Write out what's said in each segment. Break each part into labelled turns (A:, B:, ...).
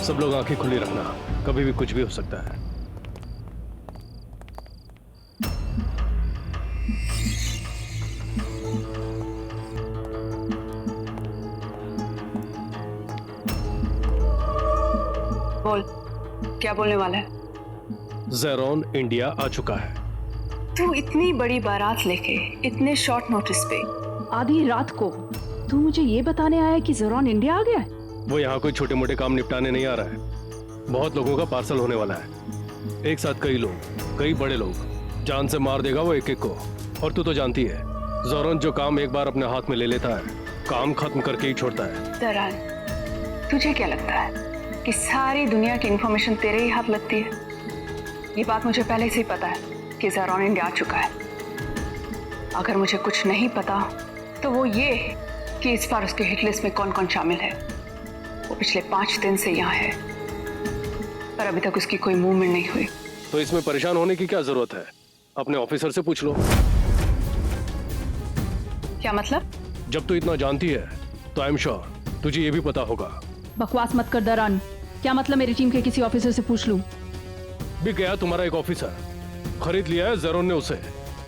A: सब लोग आंखें खुली रखना, कभी भी कुछ भी हो सकता है।
B: बोल, क्या बोलने वाला है?
A: ज़ेरोन इंडिया आ चुका है।
B: तू इतनी बड़ी बारात लेके इतने शॉर्ट नोटिस पे
C: आधी रात को तू मुझे ये बताने आया कि ज़ेरोन इंडिया आ गया है?
A: वो यहाँ कोई छोटे मोटे काम निपटाने नहीं आ रहा है। बहुत लोगों का पार्सल होने वाला है। एक साथ कई लोग, कई बड़े लोग। जान से मार देगा वो एक एक को। और तू तो जानती है, ज़ेरोन जो काम एक बार अपने हाथ में ले लेता है, काम खत्म करके ही छोड़ता है।
B: दरान, तुझे क्या लगता है कि सारी दुनिया की इंफॉर्मेशन तेरे ही हाथ लगती है? ये बात मुझे पहले से ही पता है कि ज़ेरोन इंडिया आ चुका है। अगर मुझे कुछ नहीं पता तो वो ये कि इस बार उसके हिट लिस्ट में कौन कौन शामिल है। वो पिछले 5 दिन से यहाँ है, पर अभी तक उसकी कोई मूवमेंट नहीं हुई।
A: तो इसमें परेशान होने की क्या जरूरत है? अपने ऑफिसर से पूछ लो।
B: क्या मतलब?
A: जब तू इतना जानती है तो आई एम श्योर तुझे ये भी पता होगा।
C: बकवास मत कर दरान। क्या मतलब मेरी टीम के किसी ऑफिसर से पूछ लूं?
A: बिक गया तुम्हारा एक ऑफिसर, खरीद लिया है ज़ेरोन ने उसे,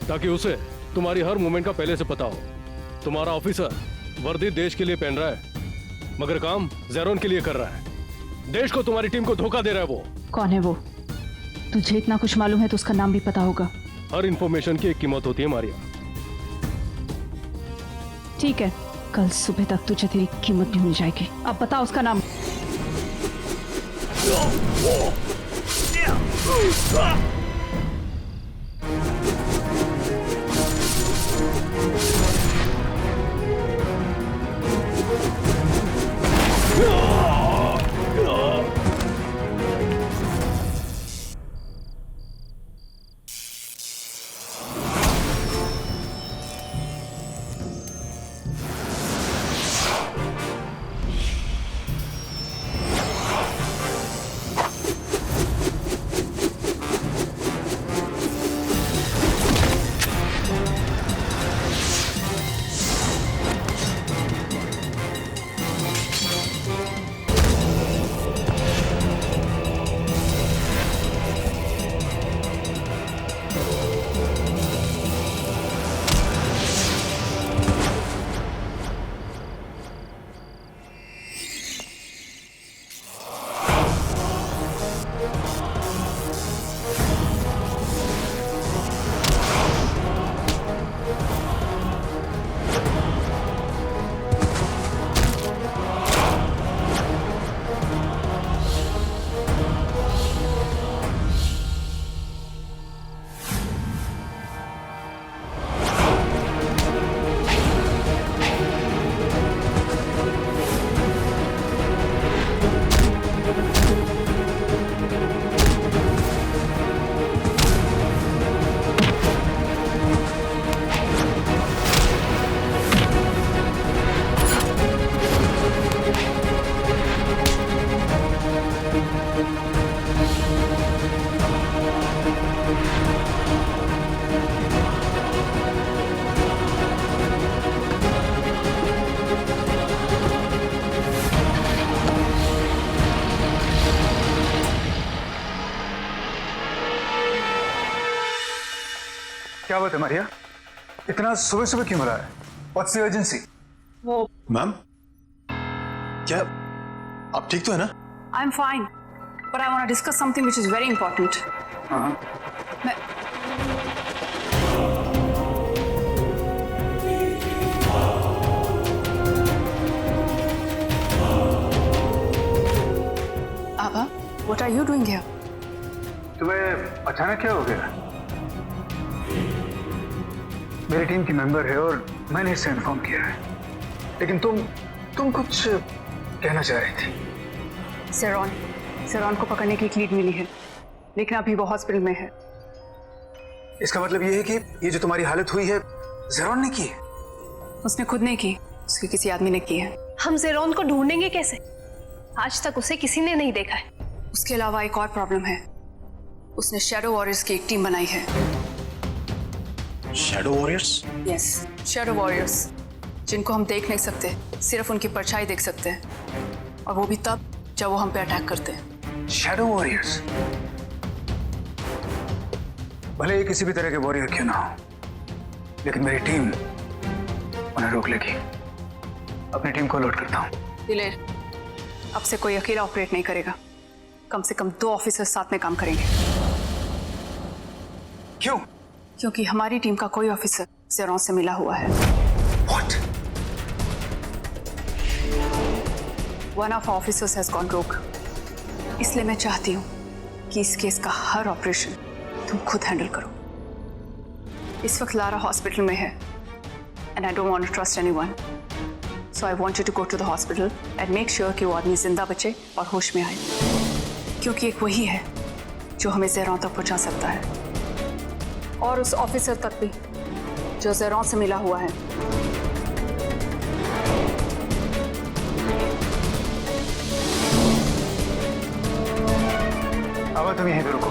A: ताकि उसे तुम्हारी हर मूवमेंट का पहले से पता हो। तुम्हारा ऑफिसर वर्दी देश के लिए पहन रहा है, मगर काम ज़ेरोन के लिए कर रहा है। देश को, तुम्हारी टीम को धोखा दे रहा है वो।
C: कौन है वो? तुझे इतना कुछ मालूम है तो उसका नाम भी पता होगा।
A: हर इंफॉर्मेशन की एक कीमत होती है मारिया।
C: ठीक है, कल सुबह तक तुझे तेरी कीमत भी मिल जाएगी। अब बता उसका नाम।
D: क्या बात है मारिया? इतना सुबह सुबह क्यों मिला है? What's the urgency?
B: वो
E: मैम, क्या आप ठीक तो है ना?
B: I am fine, but I want to discuss something which is very important. मैं Abha, what are you doing here?
D: तुम्हें अचानक क्या हो गया? मेरी टीम की मेंबर है और मैंने इसे इन्फॉर्म किया है, लेकिन तुम कुछ कहना चाह रही थी।
B: ज़ेरोन को पकड़ने की एक लीड मिली है, लेकिन अभी वो हॉस्पिटल में है।
D: इसका मतलब ये है कि ये जो तुम्हारी हालत हुई है ज़ेरोन ने की है?
B: उसने खुद नहीं की, उसके किसी आदमी ने की है।
F: हम ज़ेरोन को ढूंढेंगे कैसे? आज तक उसे किसी ने नहीं देखा है।
B: उसके अलावा एक और प्रॉब्लम है, उसने शैडो वॉरियर्स की एक टीम बनाई है।
E: Shadow warriors?
B: Yes, shadow warriors, जिनको हम देख नहीं सकते, सिर्फ उनकी परछाई देख सकते हैं, और वो भी तब जब वो हम पे अटैक करते हैं।
D: शैडो वॉरियर्स, भले ही किसी भी तरह के वॉरियर क्यों ना हो, लेकिन मेरी टीम उन्हें रोक लेगी। अपनी टीम को लोड करता हूं।
B: दिलेर, अब से कोई अकेला ऑपरेट नहीं करेगा। कम से कम 2 ऑफिसर्स साथ में काम करेंगे।
D: क्यों?
B: क्योंकि हमारी टीम का कोई ऑफिसर ज़ेरोन से मिला हुआ है।
D: What?
B: One of our officers has gone rogue. इसलिए मैं चाहती हूँ कि इस केस का हर ऑपरेशन तुम खुद हैंडल करो। इस वक्त लारा हॉस्पिटल में है and I don't want to trust anyone. So I want you to go to the hospital and make sure कि वो आदमी जिंदा बचे और होश में आए, क्योंकि एक वही है जो हमें ज़ेरोन तक पहुंचा सकता है, और उस ऑफिसर तक भी जो ज़ेरोन से मिला हुआ है।
D: अब तुम यहीं पे रुको,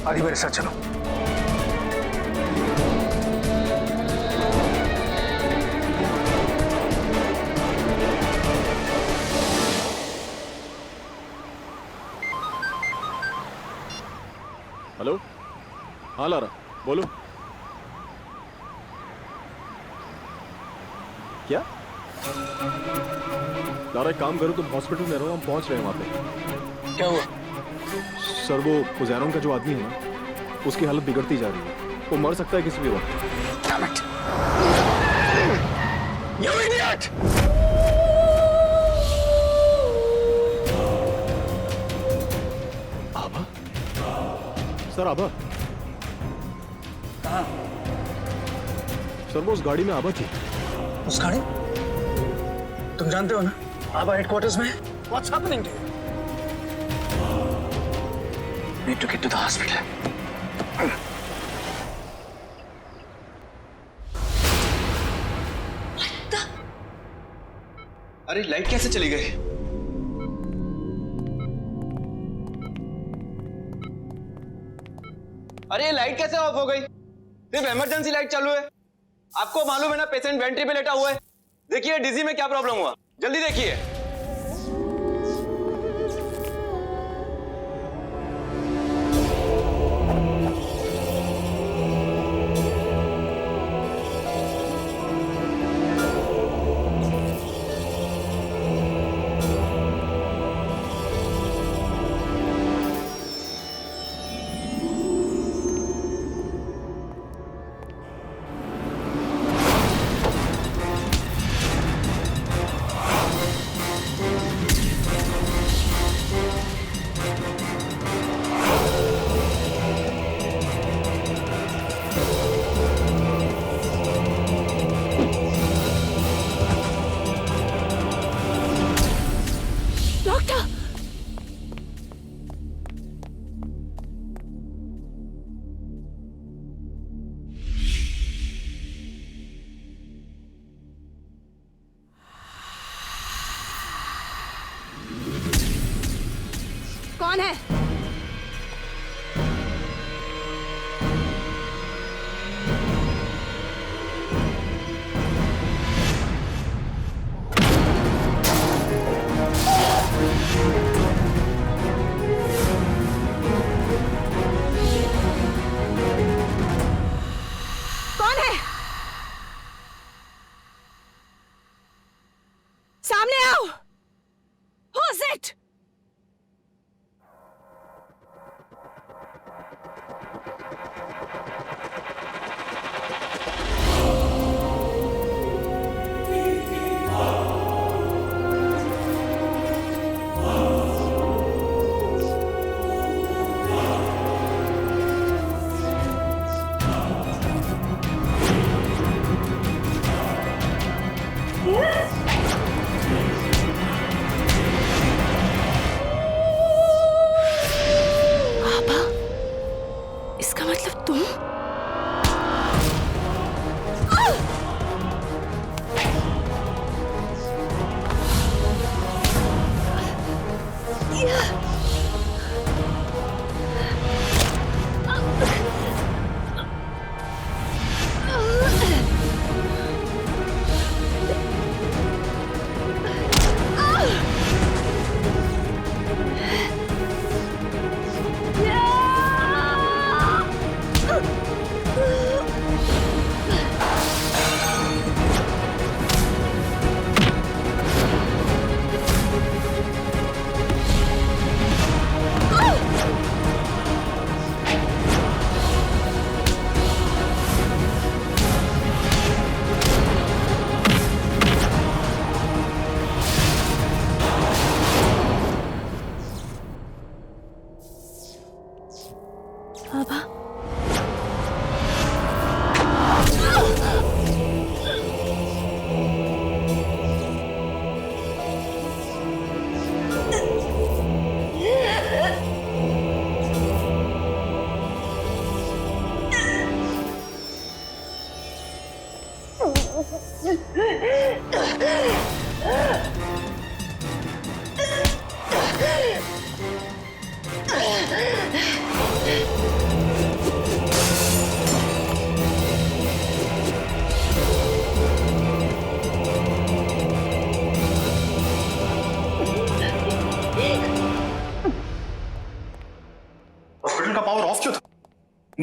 D: आदि मेरे साथ चलो।
G: हेलो, हाँ लारा, बोलो। क्या? लारा एक काम करो, तुम हॉस्पिटल में रहो, हम पहुंच रहे हैं वहां पे।
D: क्या हुआ?
G: सर वो ज़ेरोन का जो आदमी है ना, उसकी हालत बिगड़ती जा रही है। वो मर सकता है किसी भी वक्त।
D: Damn it! You idiot!
G: Abha? Sir Abha?
D: कहाँ?
G: सर वो उस गाड़ी में आभा थी।
D: उस गाड़ी? तुम जानते हो ना, आबा हेडक्वार्टर्स में। What's happening to you? Need to get to the hospital.
E: अरे लाइट कैसे चली गई? अरे ये लाइट कैसे ऑफ हो गई? सिर्फ इमरजेंसी लाइट चालू है। आपको मालूम है ना, पेशेंट वेंट्री पे लेटा हुआ है। देखिए डीजी में क्या प्रॉब्लम हुआ, जल्दी देखिए।
C: कौन है? कौन है? सामने आओ। Who's it?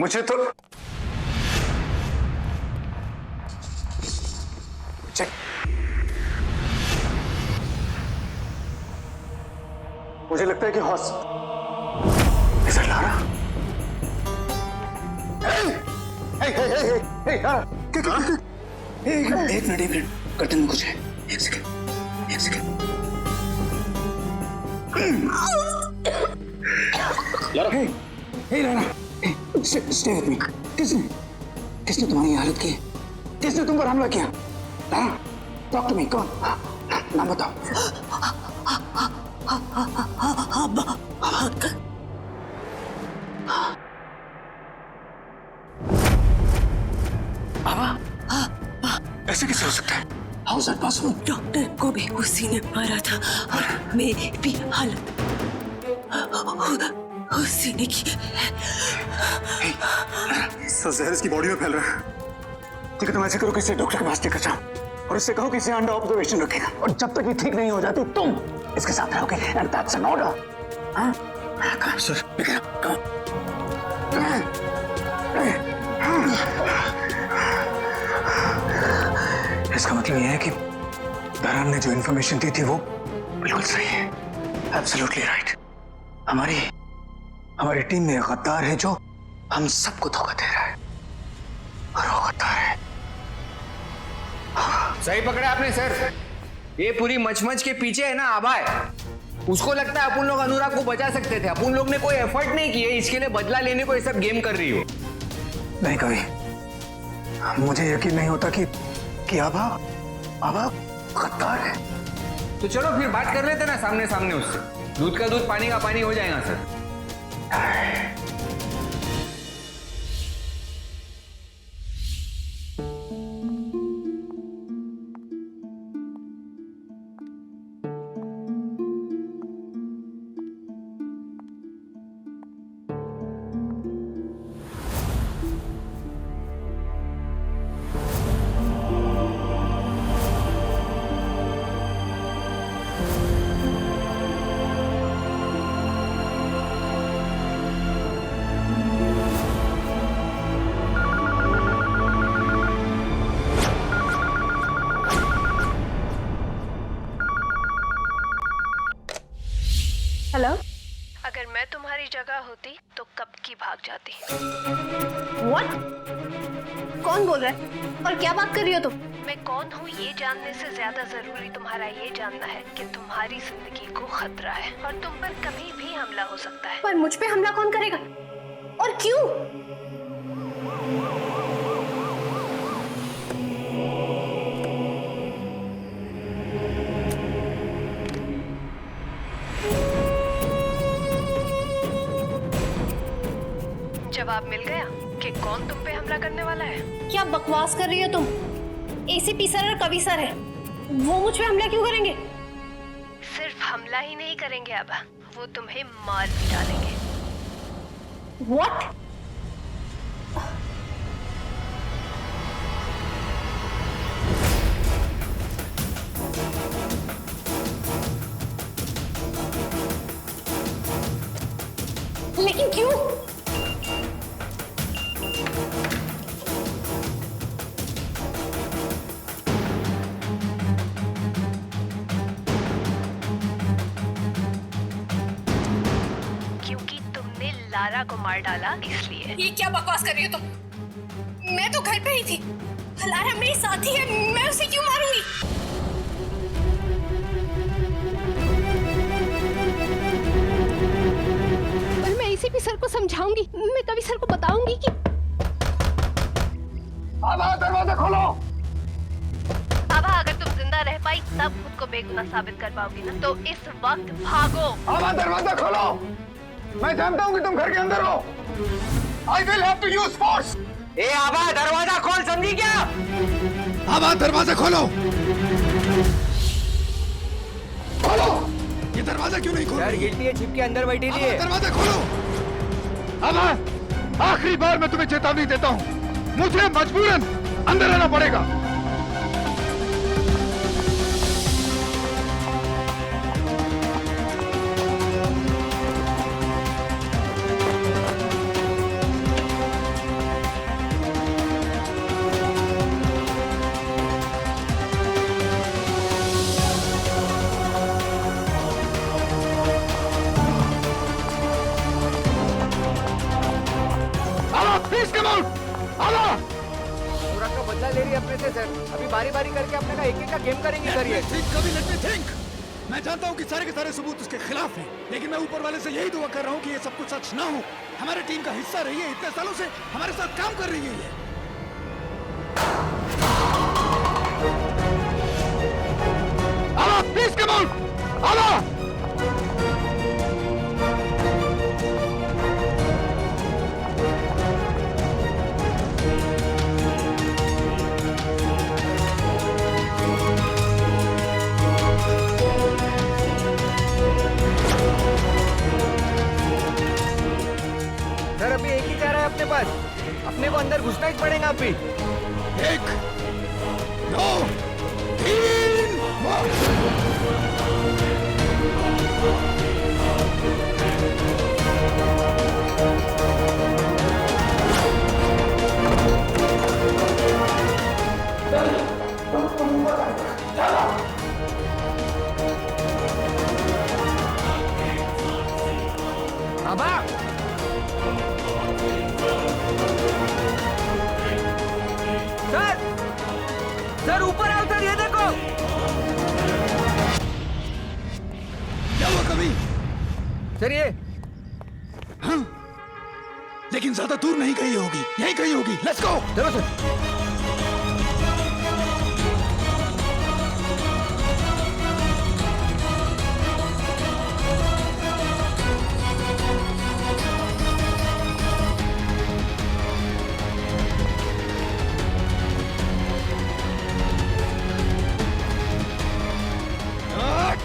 D: मुझे तो चेक। मुझे लगता है कि इधर लारा। एक मिनट कर्टन में कुछ है। एक second. Lara, Lara, stay with me. किसने तुम्हारी हालत की? किसने तुम पर हमला किया? Lara, talk to me. कौन? नाम बताओ। ऐसे कैसे हो सकता है? How is that possible?
H: Doctor को भी उसी ने मारा था और मेरी भी हालत उसी ने की।
D: जहर इसकी बॉडी में फैल रहा है। ठीक है, तुम ऐसे करो कि इसे डॉक्टर के पास लेकर जाओ और इससे कहो कि इसे अंडर ऑब्जर्वेशन रखेगा और जब तक ये ठीक नहीं हो जाती तुम इसके साथ रहोगे। And that's an order. हाँ? सर, इसका मतलब यह है कि दरान ने जो इंफॉर्मेशन दी थी वो बिल्कुल सही है। Absolutely right. हमारी टीम में एक गद्दार है जो हम सबको धोखा दे रहा है और वो गद्दार है।
I: सही पकड़ा आपने सर। ये पूरी मचमच के पीछे है ना आभा है। उसको लगता है अपन लोग अनुराग को बचा सकते थे। अपन लोग ने कोई एफर्ट नहीं किए, इसके लिए बदला लेने को ये सब गेम कर रही हो।
D: नहीं कभी मुझे यकीन नहीं होता कि आभा गद्दार है।
I: तो चलो फिर बात कर लेते ना सामने सामने उससे। दूध का दूध पानी का पानी हो जाएगा सर।
F: हेलो। अगर मैं तुम्हारी जगह होती तो कब की भाग जाती। What? कौन बोल रहा है और क्या बात कर रही हो तुम? मैं कौन हूँ ये जानने से ज्यादा जरूरी तुम्हारा ये जानना है कि तुम्हारी जिंदगी को खतरा है और तुम पर कभी भी हमला हो सकता है। पर मुझ पे हमला कौन करेगा और क्यों? जवाब मिल गया कि कौन तुम पे हमला करने वाला है। क्या बकवास कर रही हो तुम? एसीपी सर और कवि सर है, वो मुझ पे हमला क्यों करेंगे? सिर्फ हमला ही नहीं करेंगे अब, वो तुम्हें मार भी डालेंगे। What? लेकिन क्यों? लारा को मार डाला इसलिए। ये क्या बकवास कर रही हो तुम? मैं तो घर पे ही थी। लारा मेरी साथी है, मैं उसे क्यों मारूंगी? पर मैं एसीपी सर को समझाऊंगी, मैं कवि सर को बताऊंगी कि
D: आभा दरवाजा खोलो।
F: आभा अगर तुम जिंदा रह पाई तब खुद को बेगुनाह साबित कर पाओगी ना, तो इस वक्त भागो।
D: आभा दरवाजा खोलो। मैं जानता हूँ कि तुम घर के अंदर हो। I will have to use force.
I: ए आभा दरवाजा खोल, समझी क्या?
D: आभा दरवाजा खोलो। खोलो। ये दरवाजा क्यों नहीं खोल?
I: यार गिट्टी है, छिप के अंदर बैठी थी।
D: दरवाजा खोलो। आभा, आखिरी बार मैं तुम्हें चेतावनी देता हूँ, मुझे मजबूरन अंदर आना पड़ेगा।
I: अभी बारी बारी करके अपने का एक एक का गेम करेंगे सर ये।
D: मैं जानता हूँ कि सारे के सारे सबूत उसके खिलाफ हैं, लेकिन मैं ऊपर वाले से यही दुआ कर रहा हूँ कि ये सब कुछ सच ना हो। हमारे टीम का हिस्सा रही है, इतने सालों से हमारे साथ काम कर रही है ये।
E: प्लीज कम ऑन, आवा।
I: सर अभी एक ही चारा है अपने पास, अपने को अंदर घुसना ही पड़ेगा अभी।
D: 1 2 3
I: आबा सर, सर ऊपर आओ सर, ये देखो।
D: क्या हुआ कभी?
I: सर ये
D: हाँ, लेकिन ज्यादा दूर नहीं गई होगी, यहीं कहीं होगी। Let's go.
I: चलो सर।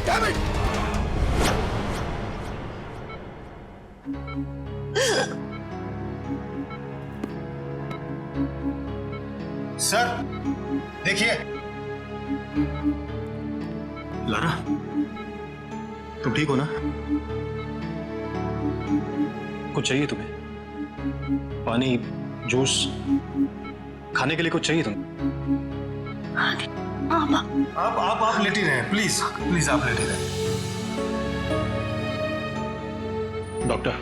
D: Damn it!
J: सर देखिए।
G: लारा, तुम ठीक हो ना? कुछ चाहिए तुम्हें? पानी, जूस, खाने के लिए कुछ चाहिए तुम्हें?
J: आप लेटी रहे, प्लीज प्लीज आप लेटी रहे।
G: डॉक्टर,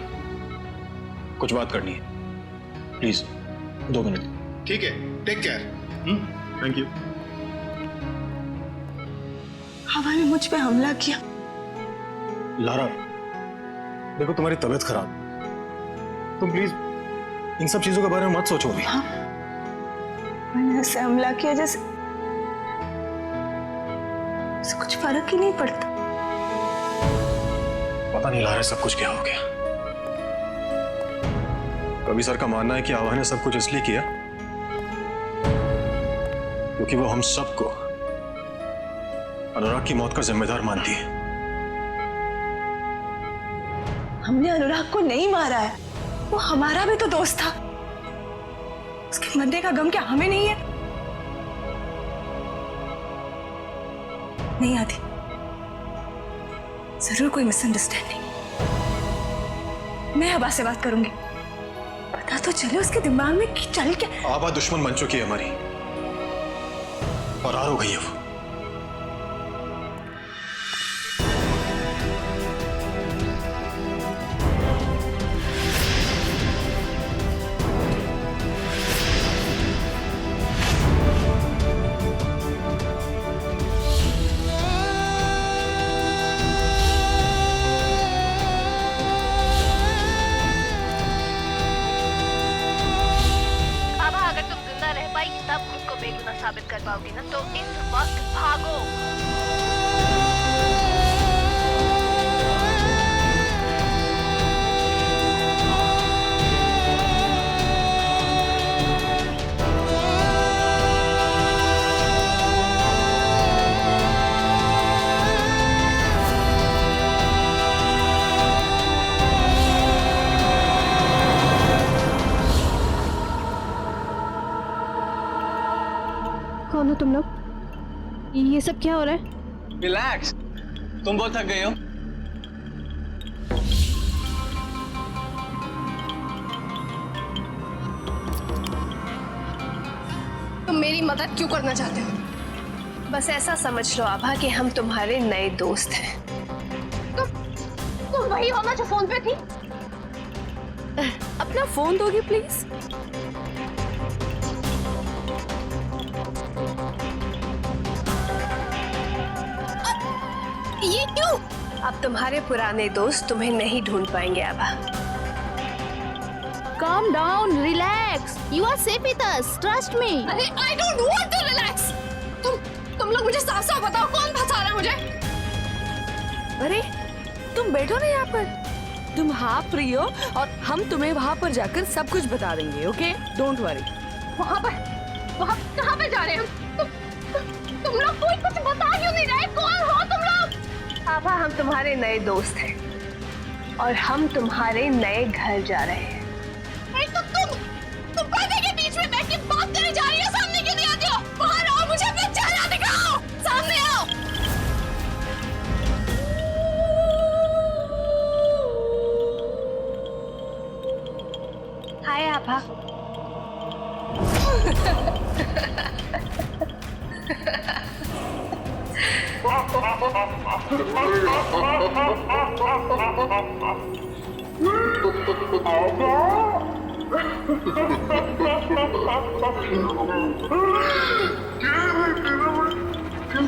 G: कुछ बात करनी है, प्लीज 2 मिनट।
J: ठीक है, टेक केयर।
G: Thank you.
H: हवा ने मुझ पे हमला किया।
G: लारा, देखो तुम्हारी तबीयत खराब, तुम प्लीज इन सब चीजों के बारे में मत सोचो अभी।
H: हाँ, मैंने ऐसे हमला किया जैसे कुछ फर्क ही नहीं पड़ता।
G: पता नहीं लारा, सब कुछ क्या हो गया। कभी सर का मानना है कि आवा ने सब कुछ इसलिए किया क्योंकि वो हम सबको अनुराग की मौत का जिम्मेदार मानती है।
H: हमने अनुराग को नहीं मारा है, वो हमारा भी तो दोस्त था। उसके मरने का गम क्या हमें नहीं है? नहीं आती, जरूर कोई मिसअंडरस्टैंडिंग। मैं आबा से बात करूंगी, पता तो चले उसके दिमाग में कि चल क्या।
G: आबा दुश्मन बन चुकी है हमारी, फरार हो गई है वो।
F: साबित कर पाओगी ना, तो इस वक्त भागो।
C: कौन हो तुम लोग? ये सब क्या हो रहा है?
E: रिलैक्स, तुम बहुत थक गए हो।
F: तुम मेरी मदद क्यों करना चाहते हो? बस ऐसा समझ लो आभा कि हम तुम्हारे नए दोस्त हैं। तुम वही हो ना जो फोन पे थी? अपना फोन दोगे प्लीज? ये क्यों? अब तुम्हारे पुराने दोस्त तुम्हें नहीं ढूंढ पाएंगे आभा।
C: Calm down, relax. You are safe with us. Trust me.
F: अरे I don't want to relax. तुम लोग मुझे साफ साफ बताओ कौन फंसा रहा है मुझे?
H: अरे तुम बैठो ना यहाँ पर, तुम हाफ रही हो और हम तुम्हें वहाँ पर जाकर सब कुछ बता देंगे, ओके? Don't worry.
F: वहाँ कहाँ पे जा रहे हो? तुम लोग कोई कुछ बता क्यों नहीं रहे? कौन हो तुम लोग? आभा, हम तुम्हारे नए दोस्त हैं और हम तुम्हारे नए घर जा रहे हैं। तो तुम पर्दे के बीच में बैठ के बात करने जा रही हो, सामने क्यों नहीं आती हो? बाहर आओ, मुझे अपना चेहरा दिखाओ, सामने आओ। हाय आभा।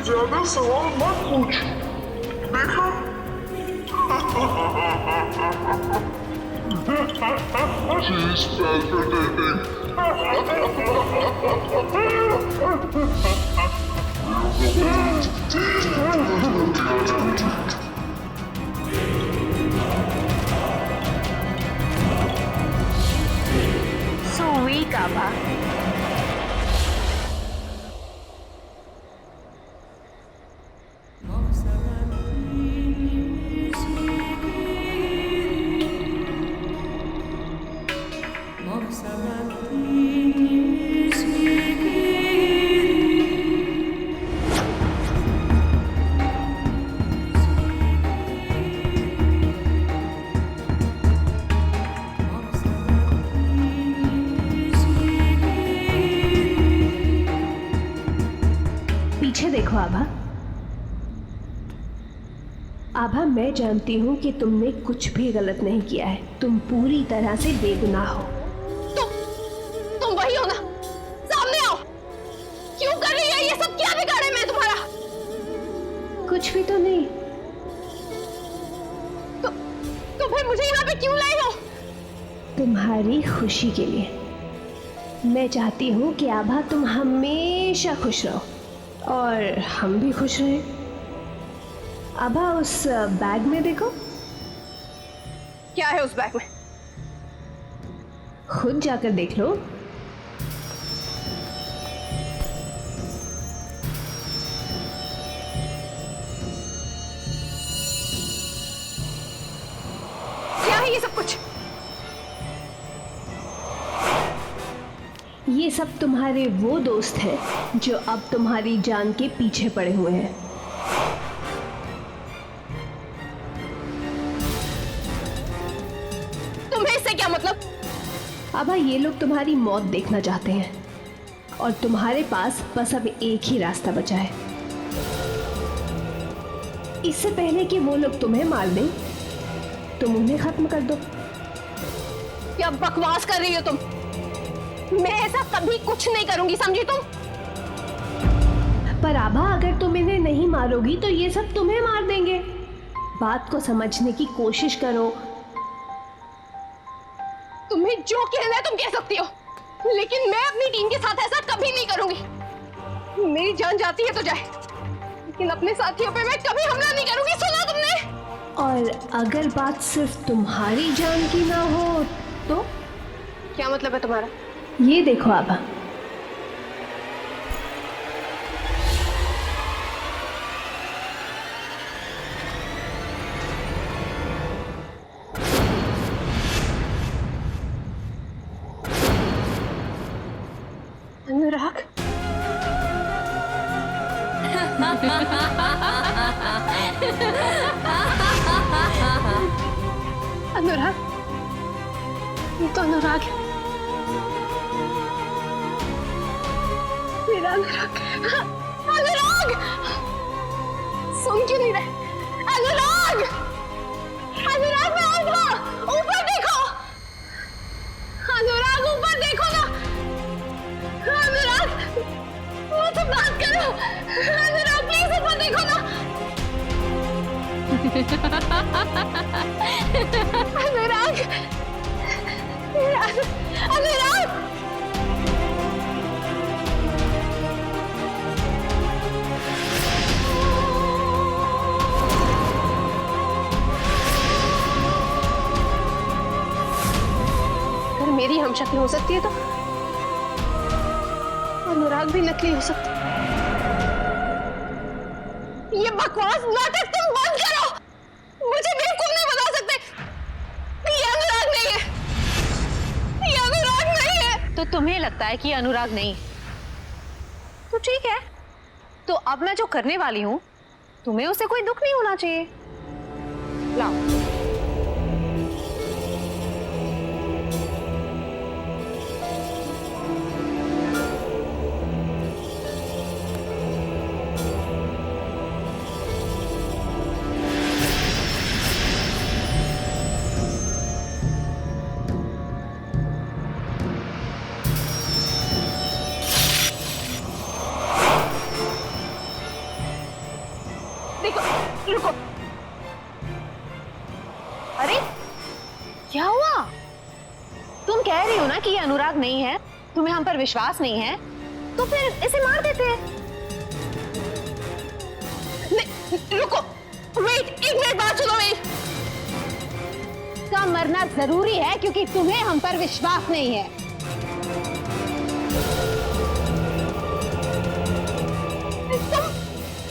J: ज्यादा सवाल मत पूछ, देखो She's palpitating.
F: So weak, आभा।
C: पीछे देखो आभा। आभा, मैं जानती हूँ कि तुमने कुछ भी गलत नहीं किया है। तुम पूरी तरह से बेगुनाह हो।
F: तुम वही हो ना? सामने आओ। क्यों कर रही है ये सब? क्या बिगाड़े मैं तुम्हारा?
C: कुछ भी तो नहीं।
F: तो फिर मुझे यहाँ पे क्यों लाई हो?
C: तुम्हारी खुशी के लिए। मैं चाहती हूँ कि आभा तुम हमेशा खुश रहो और हम भी खुश रहें। आभा, उस बैग में देखो।
F: क्या है उस बैग में?
C: खुद जाकर देख लो।
F: क्या है ये सब कुछ?
C: ये सब तुम्हारे वो दोस्त हैं जो अब तुम्हारी जान के पीछे पड़े हुए हैं।
F: तुम्हें इससे क्या मतलब?
C: अब ये लोग तुम्हारी मौत देखना चाहते हैं और तुम्हारे पास बस अब एक ही रास्ता बचा है। इससे पहले कि वो लोग तुम्हें मार दें, तुम उन्हें खत्म कर दो।
F: क्या बकवास कर रही हो तुम? मैं ऐसा कभी कुछ नहीं करूंगी, समझी तुम?
C: पर आभा, अगर तुम इन्हें नहीं मारोगी तो ये सब तुम्हें मार देंगे। बात को समझने की कोशिश करो।
F: तुम्हें जो कहना है तुम कह सकती हो, लेकिन मैं अपनी टीम के साथ ऐसा कभी नहीं करूंगी। मेरी जान जाती है तो जाए, लेकिन अपने साथियों पे मैं कभी हमला नहीं करूंगी। सुना तुमने?
C: और अगर बात सिर्फ तुम्हारी जान की ना हो तो?
F: क्या मतलब है तुम्हारा?
C: ये देखो आभा।
F: अनुराग, अनुराग, ये तो अनुराग है, मेरा अनुराग। अनुराग, सुन क्यों नहीं रहे? अनुराग, अनुराग, मैं आऊंगा। ऊपर देखो, अनुराग, ऊपर देखो ना। अनुराग, मुझसे बात करो। अनुराग, प्लीज ऊपर देखो ना। अनुराग, अनुराग, अगर मेरी हमशक्ल हो सकती है तो अनुराग भी नकली हो सकता है। ये बकवास नाटक तुम बंद करो। मुझे बेवकूफ नहीं बता सकते। ये अनुराग नहीं है, ये अनुराग नहीं है। तो तुम्हें लगता है कि ये अनुराग नहीं है? तो ठीक है, तो अब मैं जो करने वाली हूं, तुम्हें उससे कोई दुख नहीं होना चाहिए। लाओ। रुको, अरे क्या हुआ? तुम कह रही हो ना कि ये अनुराग नहीं है, तुम्हें हम पर विश्वास नहीं है, तो फिर इसे मार देते हैं। रुको, वेट, एक मिनट बात सुनो। वेट, इसका मरना जरूरी है क्योंकि तुम्हें हम पर विश्वास नहीं है।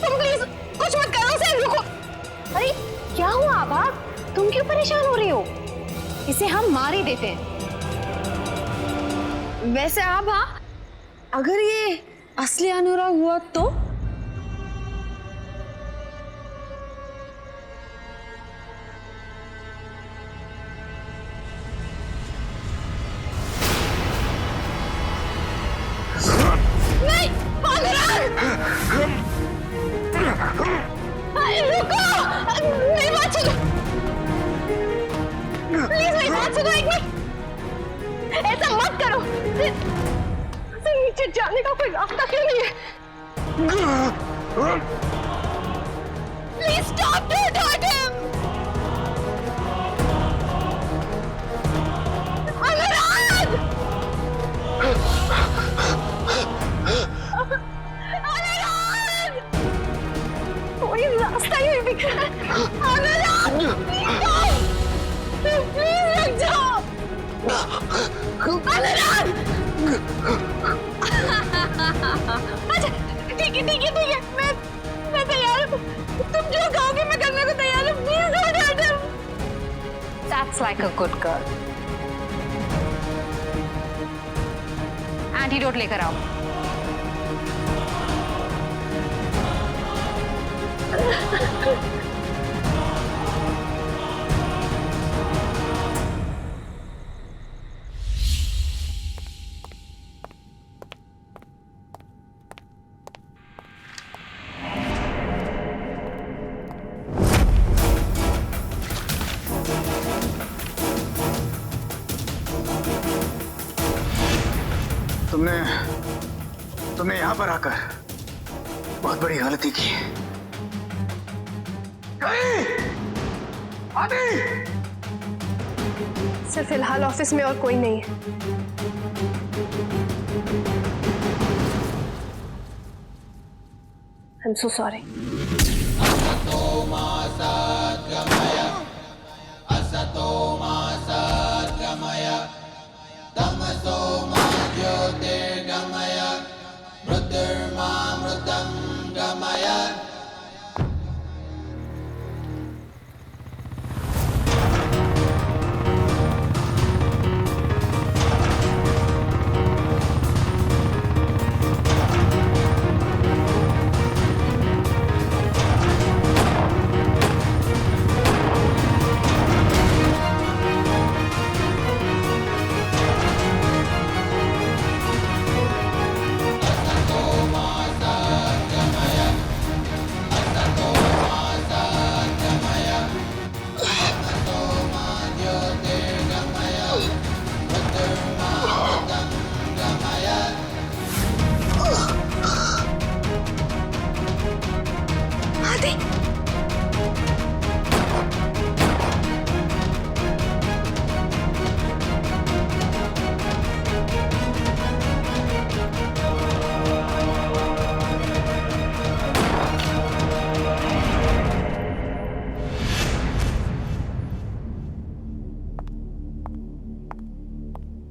F: तुम प्लीज कुछ मत करो उसे। रुको, अरे क्या हुआ आभा? तुम क्यों परेशान हो रही हो? इसे हम मार ही देते हैं।
H: वैसे आभा, अगर ये असली अनुराग हुआ तो?
F: नहीं, अनुराग! रुको, मेरी बात सुनो। प्लीज मेरी बात सुनो एक मिनट। ऐसा मत करो। नीचे जाने का कोई रास्ता क्यों नहीं है? Please stop, don't hurt him. Anurag! Anurag! कोई रास्ता नहीं दिख रहा है। अनुराग! प्लीज रुक जाओ। अनुराग! अच्छा, ठीक है, मैं तैयार हूँ। तुम जो कहोगे मैं करने को तैयार हूँ। Please don't hurt him. That's like a good girl. Antidote लेकर आओ।
D: तुमने यहां पर आकर बहुत बड़ी गलती की। आदि!
F: सर फिलहाल ऑफिस में और कोई नहीं है। I'm so sorry.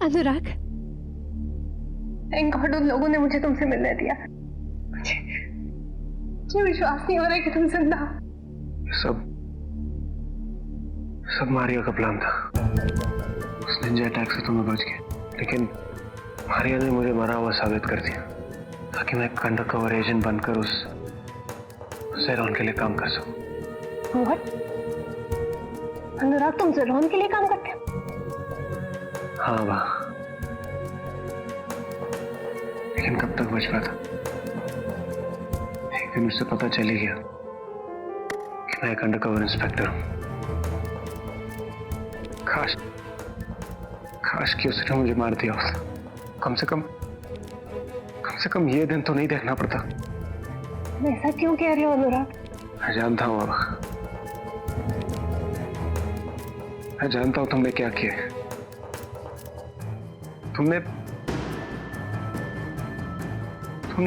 C: Anurag,
F: thank God उन लोगों ने मुझे तुमसे मिलने दिया। मुझे विश्वास नहीं हो रहा है कि तुम जिंदा हो।
G: सब मारिया का प्लान था। उस निंजा अटैक से तुम्हें बच गए, लेकिन मारिया ने मुझे मरा हुआ साबित कर दिया ताकि मैं अंडरकवर एजेंट बनकर उस ज़ेरॉन के लिए काम कर सकूं।
F: What? अनुराग, तुम ज़ेरॉन के लिए काम करते हो?
G: हाँ वाह, लेकिन कब तक बच पाता? एक दिन मुझसे पता चल ही गया कि मैं एक अंडरकवर इंस्पेक्टर हूं। काश कि उसने मुझे मार दिया होता। कम से कम ये दिन तो नहीं देखना पड़ता।
F: ऐसा क्यों कह रहे हो अनुराग?
G: मैं जानता हूँ बाबा, मैं जानता हूँ तुमने क्या किया। तुमने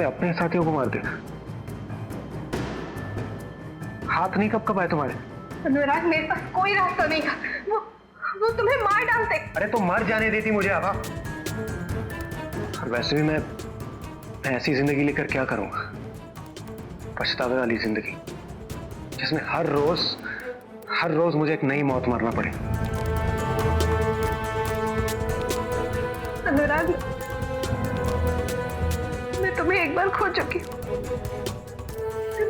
G: अपने साथियों को मार दिया। हाथ नहीं कब आए तुम्हारे?
F: अनुराग, मेरे पास कोई रास्ता नहीं था। वो तुम्हें मार डालते।
G: अरे तो मर जाने देती मुझे आभा। और वैसे भी मैं ऐसी जिंदगी लेकर क्या करूंगा? पछतावे वाली जिंदगी, जिसमें हर रोज मुझे एक नई मौत मरना पड़े।
F: अनुराग, मैं तुम्हें एक बार खो चुकी हूँ,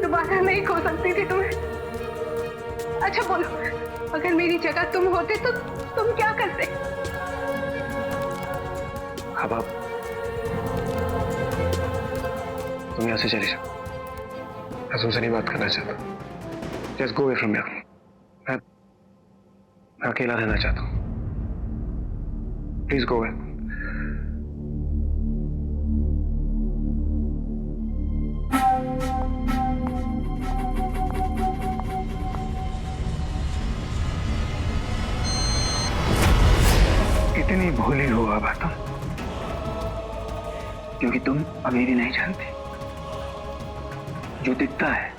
F: दोबारा नहीं खो सकती थी तुम्हें। अच्छा बोलो, अगर मेरी जगह तुम होते तो तुम क्या करते?
G: अब आप तुम यहां से चले जाओ, मैं तुमसे नहीं बात करना चाहता। Just go away from here. मैं अकेला रहना चाहता हूँ। Please go away.
D: इतनी भोली हो आभा तुम, क्योंकि तुम अमीरी नहीं जानती। जो दिखता है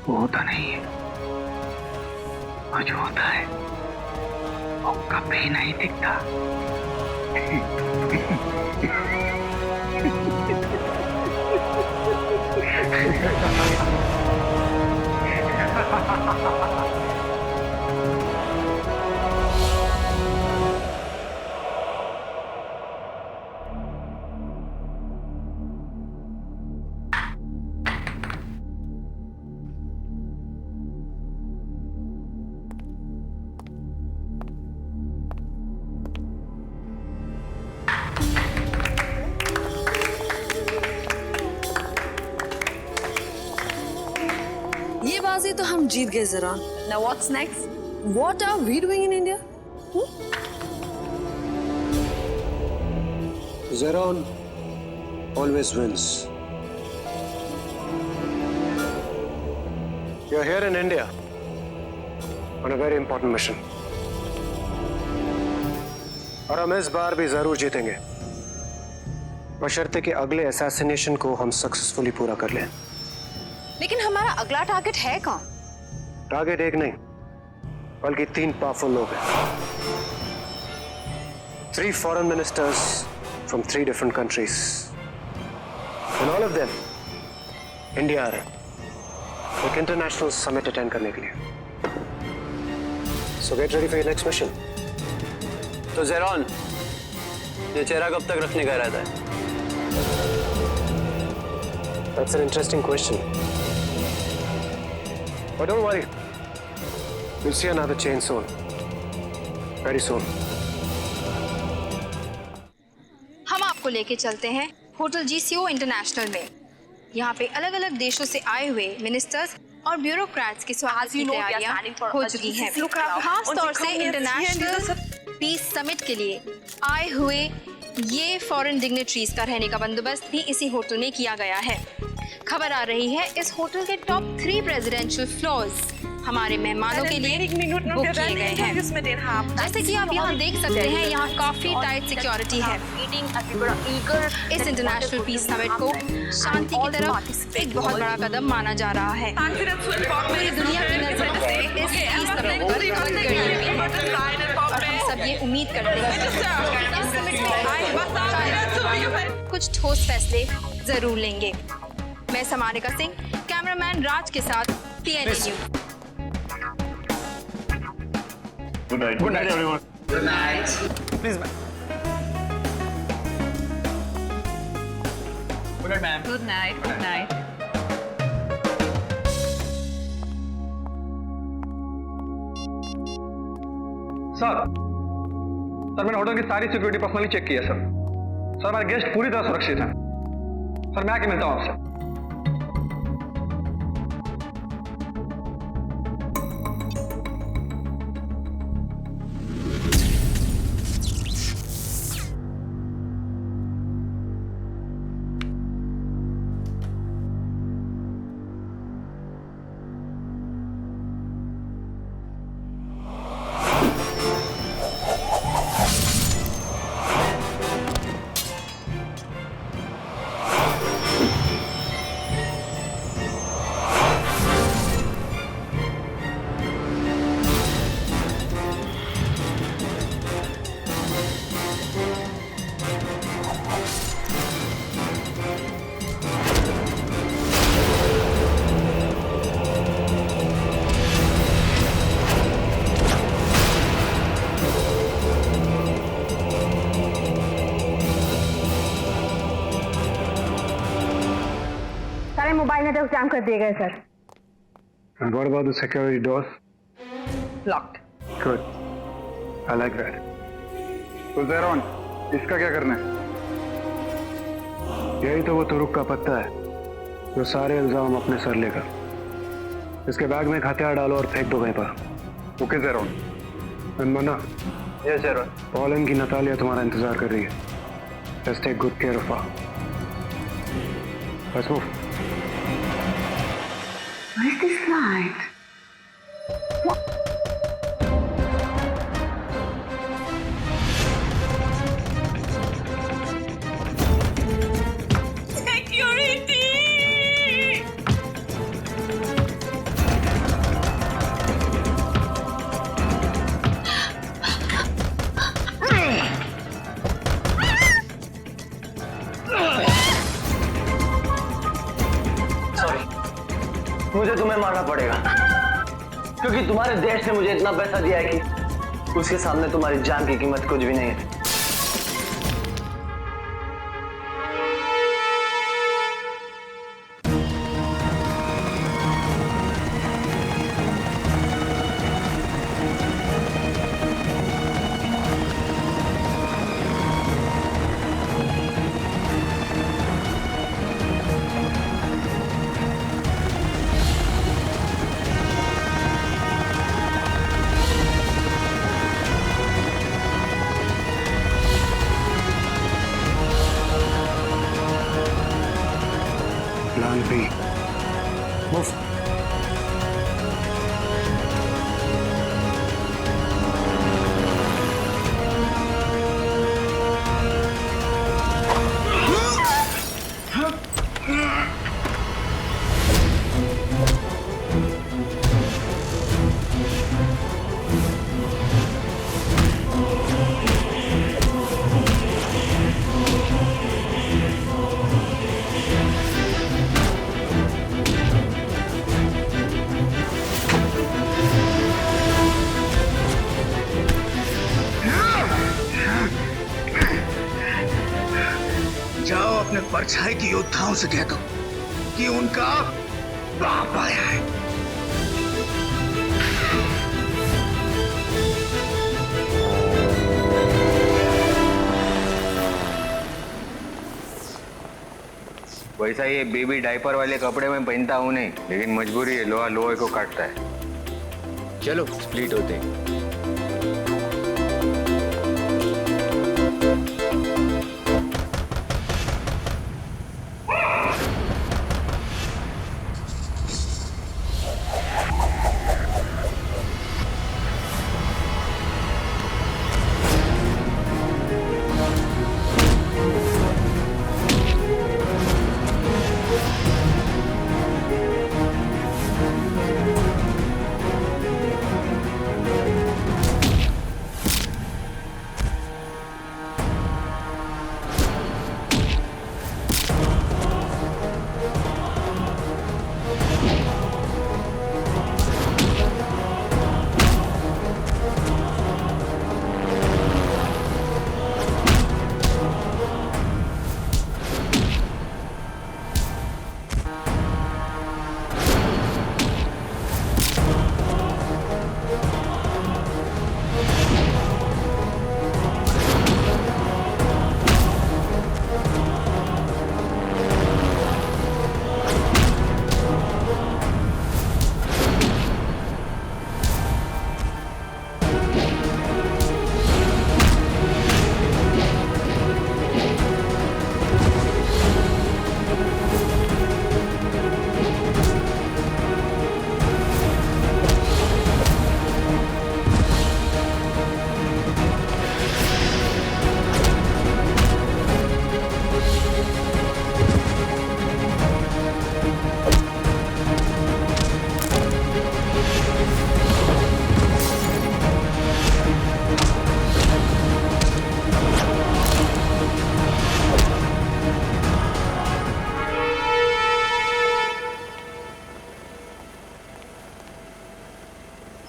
D: वो होता नहीं है, और जो होता है वो कभी नहीं दिखता।
H: ये बाजी तो हम जीत गए ज़ेरॉन। Now what's next? What are we doing in India?
G: Zeron always wins. You're here in India on a very important mission. और हम इस बार भी जरूर जीतेंगे, बशर्ते कि अगले असैसिनेशन को हम सक्सेसफुली पूरा कर लें।
H: लेकिन हमारा अगला टारगेट है कौन?
G: टारगेट एक नहीं, बल्कि 3 पावरफुल लोग हैं। 3 foreign ministers from 3 different countries, and all of them India आ रहे हैं एक इंटरनेशनल समिट अटेंड करने के लिए। So get ready for your next mission.
E: तो ज़ेरॉन, ये चेहरा कब तक रखने का इरादा है?
G: That's an interesting question. But don't worry, you'll see another change soon. Very soon.
K: हम आपको लेके चलते हैं होटल GCO इंटरनेशनल में। यहाँ पे अलग अलग देशों से आए हुए मिनिस्टर्स और ब्यूरोक्रेट्स की स्वागत की तैयारियां हो चुकी हैं। खास तौर से इंटरनेशनल पीस समिट के लिए आए हुए ये फॉरेन डिग्नेटरीज का रहने का बंदोबस्त भी इसी होटल में किया गया है। खबर आ रही है इस होटल के टॉप 3 प्रेसिडेंशियल फ्लोर्स हमारे मेहमानों के लिए बुक किए गए हैं। जैसे कि आप यहाँ देख सकते हैं, यहाँ काफी टाइट सिक्योरिटी है। इस इंटरनेशनल पीस समिट को शांति की तरफ एक बहुत बड़ा कदम माना जा रहा है। पूरी दुनिया की नजर इस पीस समिट पर बन गई है और हम सब ये उम्मीद करते हैं कुछ ठोस फैसले जरूर लेंगे। मैं समारिका सिंह, कैमरामैन राज के साथ TNA news.
J: Good night everyone.
E: Good night. Please ma'am. Good night ma'am.
H: Good night, good night.
G: Sir मैंने होटल की सारी सिक्योरिटी पर्सनली चेक की है सर। हमारे गेस्ट पूरी तरह सुरक्षित हैं। सर मैं आके मिलता हूँ आपसे।
C: मोबाइल नेटवर्क जाम कर दिए गए sir.
G: And what about the security doors?
C: Locked.
G: Good. I like that. तो ज़ेरोन, इसका क्या करना है? यही तो वो तुरुक का पत्ता है जो सारे इल्जाम अपने सर लेगा। इसके बैग में एक हथियार डालो और फेंक दो कहीं पर। ओके ज़ेरोन। मना। यस ज़ेरोन। पोलैंड की नतालिया तुम्हारा इंतजार कर रही है। Just take good care of her. Let's move.
B: What is this light? What?
E: मुझे तुम्हें मारना पड़ेगा क्योंकि तुम्हारे देश ने मुझे इतना पैसा दिया है कि उसके सामने तुम्हारी जान की कीमत कुछ भी नहीं है।
G: Plan B. Move.
D: जाओ अपने परछाई की योद्धाओं से कह दो कि उनका बाप आया है।
I: वैसा ये बेबी डायपर वाले कपड़े में पहनता हूँ नहीं, लेकिन मजबूरी है, लोहा लोहे को काटता है। चलो स्प्लिट होते हैं।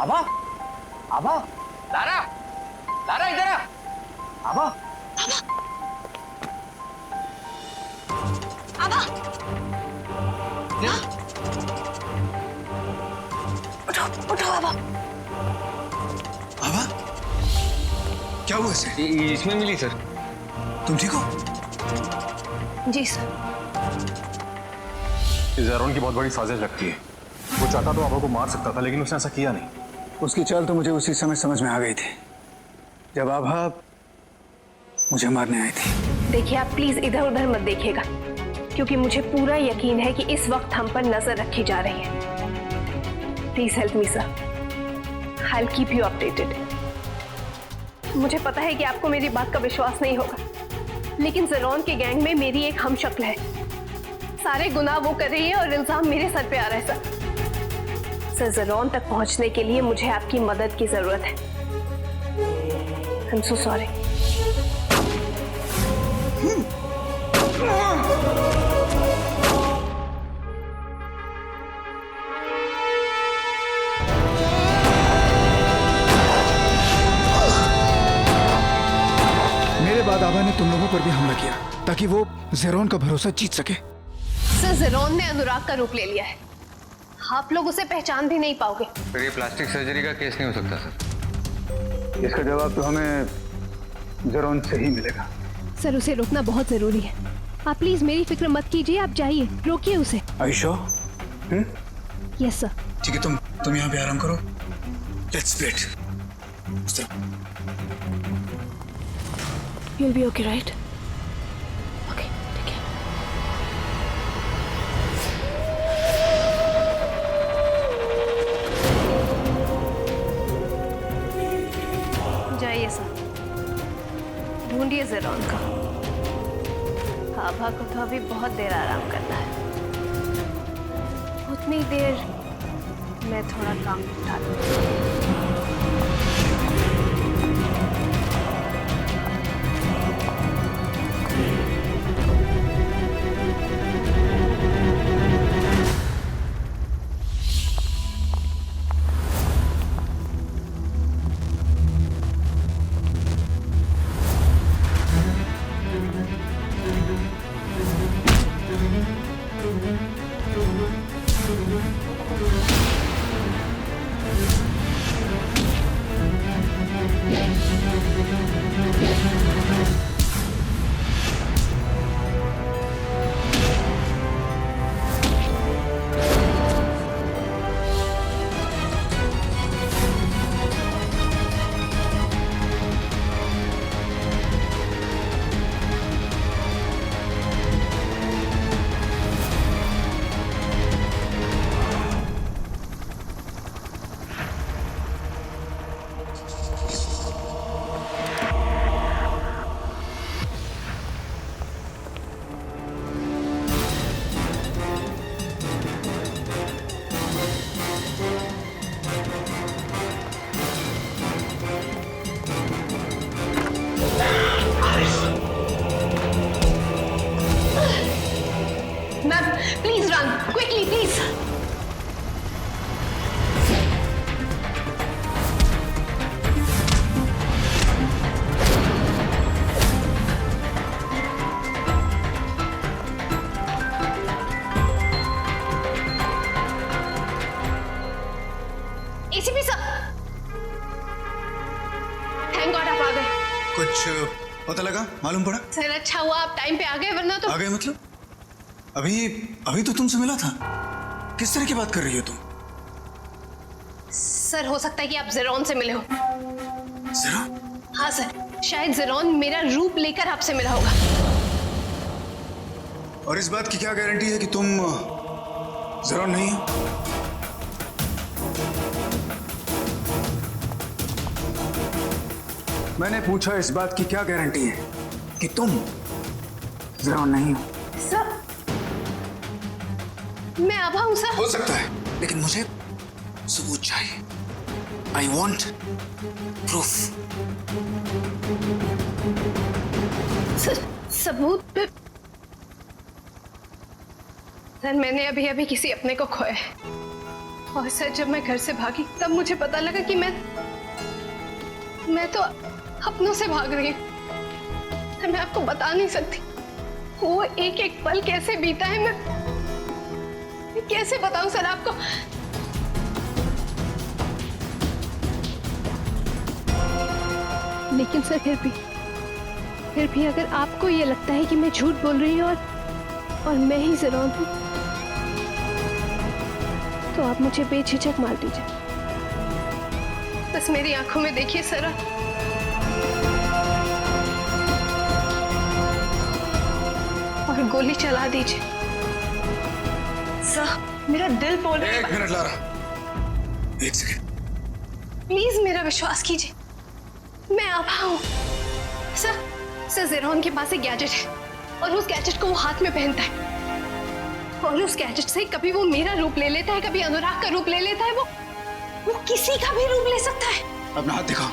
I: आभा, आभा, लारा, लारा इधर आ, आभा,
F: आभा, उठो उठो आभा।
D: आभा, क्या हुआ इसे?
I: इसमें मिली सर।
D: तुम ठीक हो?
F: जी सर।
J: ज़ेरोन की बहुत बड़ी साजिश लगती है। वो चाहता तो आभा को मार सकता था, लेकिन उसने ऐसा किया नहीं।
D: उसकी चाल तो मुझे उसी समय समझ में आ गई थी जब आभा मुझे मारने आई थी।
C: देखिए आप प्लीज इधर उधर मत देखिएगा, क्योंकि मुझे पूरा यकीन है कि इस वक्त हम पर नजर रखी जा रही है। Please help me sir, I will keep you updated. मुझे पता है कि आपको मेरी बात का विश्वास नहीं होगा, लेकिन ज़ेरोन के गैंग में मेरी एक हमशक्ल है। सारे गुनाह वो कर रही है और इल्जाम मेरे सर पे आ रहा है सर। ज़ेरोन तक पहुंचने के लिए मुझे आपकी मदद की जरूरत है। I am so sorry.
D: मेरे बाद आभा ने तुम लोगों पर भी हमला किया ताकि वो ज़ेरोन का भरोसा जीत सके।
C: सर ज़ेरोन ने अनुराग का रूप ले लिया है, आप लोग उसे पहचान भी नहीं पाओगे।
I: फिर ये प्लास्टिक सर्जरी का केस नहीं हो सकता सर।
D: इसका जवाब तो हमें ज़ेरोन से ही मिलेगा।
C: सर उसे रोकना बहुत जरूरी है। आप प्लीज मेरी फिक्र मत कीजिए, आप जाइए, रोकिए उसे।
D: Ayesha,
C: yes sir.
D: ठीक है, तुम यहाँ पे आराम करो। Let's wait.
C: You'll be okay, right? Okay, ठीक है। जाइए सर, ढूंढिए ज़ेरोन का। आभा को तो अभी बहुत देर आराम करना है। उतनी देर मैं थोड़ा काम उठा लूँ। Please run quickly, please. ACP sir, thank God आप आ गए।
D: कुछ पता लगा, मालूम पड़ा?
C: सर अच्छा हुआ आप टाइम पे आ गए, वरना तो।
D: आ गए मतलब? अभी तो तुमसे मिला था। किस तरह की बात कर रही हो तुम?
C: सर हो सकता है कि आप ज़ेरोन से मिले हो।
D: ज़ेरोन?
C: हाँ सर, शायद ज़ेरोन मेरा रूप लेकर आपसे मिला होगा।
D: और इस बात की क्या गारंटी है कि तुम ज़ेरोन नहीं हो? मैंने पूछा इस बात की क्या गारंटी है कि तुम ज़ेरोन नहीं हो?
C: सर मैं आभा हूं सर।
D: हो सकता है, लेकिन मुझे सबूत चाहिए। I want proof.
C: सबूत? सर मैंने अभी किसी अपने को खोया है।
F: और सर जब मैं घर से भागी तब मुझे पता लगा कि मैं तो अपनों से भाग रही हूँ। मैं आपको बता नहीं सकती वो एक एक पल कैसे बीता है। मैं कैसे बताऊं सर आपको। लेकिन सर फिर भी अगर आपको ये लगता है कि मैं झूठ बोल रही हूँ और मैं ही ज़ेरोन हूँ, तो आप मुझे बेझिझक मार दीजिए। बस मेरी आंखों में देखिए सर, और गोली चला दीजिए। सर मेरा दिल बोल रहा है।
D: 1 मिनट लारा, 1 सेकंड।
F: प्लीज मेरा विश्वास कीजिए, मैं आभा हूँ। सर ज़ेरोन के पास एक गैजेट है और उस गैजेट को वो हाथ में पहनता है, और उस गैजेट से कभी वो मेरा रूप ले लेता है, कभी अनुराग का रूप ले लेता है। वो किसी का भी रूप ले सकता है।
D: अपना हाथ दिखाओ।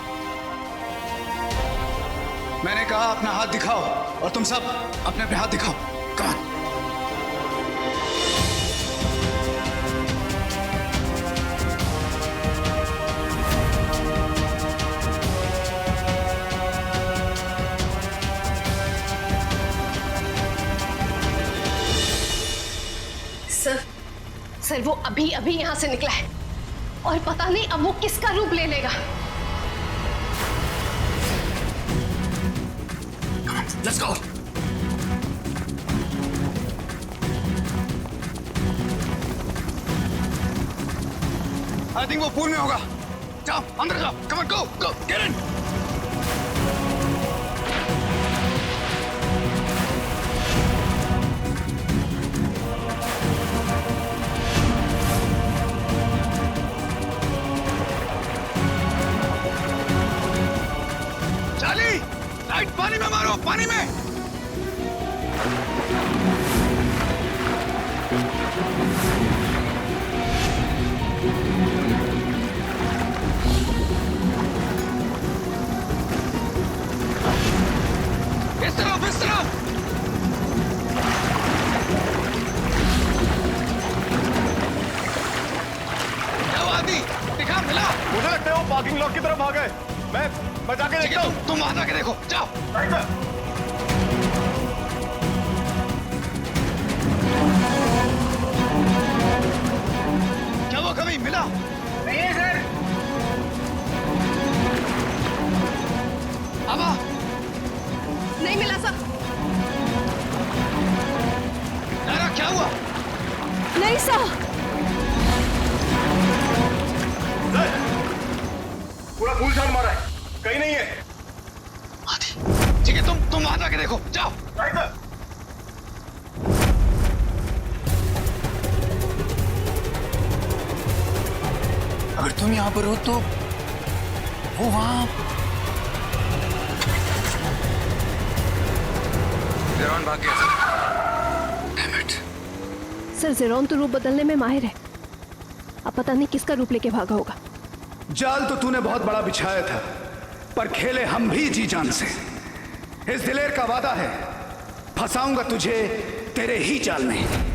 D: मैंने कहा अपना हाथ दिखाओ, और तुम सब अपने अपने हाथ दिखाओ। Come on.
F: सर वो अभी यहाँ से निकला है और पता नहीं अब वो किसका रूप ले लेगा।
D: Let's go. I think वो पूल में होगा। जाओ अंदर जाओ। Come on, go, get in. Charlie, light पानी में मारो, पानी में। इस तरफ, इस तरफ। क्या आदि दिखा मिला?
J: मुझे लगता है वो पार्किंग लॉट की तरफ भाग गए। मैं जाके देखता हूँ।
D: तुम वहां जाके देखो, जाओ। क्या वो कभी मिला?
I: नहीं है सर।
D: आभा,
F: नहीं मिला सर।
D: नारा क्या हुआ?
F: नहीं सर।
J: पूरा फूल छान मारा है, कहीं नहीं है।
D: ठीक है, तुम वहां जाके देखो, जाओ। अगर तुम यहां पर हो तो वो वहां। ज़ेरोन भाग गया सर। Damn it.
F: सर ज़ेरोन तो रूप बदलने में माहिर है, अब पता नहीं किसका रूप लेके भागा होगा।
D: जाल तो तूने बहुत बड़ा बिछाया था, पर खेले हम भी जी जान से। इस दिलेर का वादा है, फंसाऊंगा तुझे तेरे ही जाल में।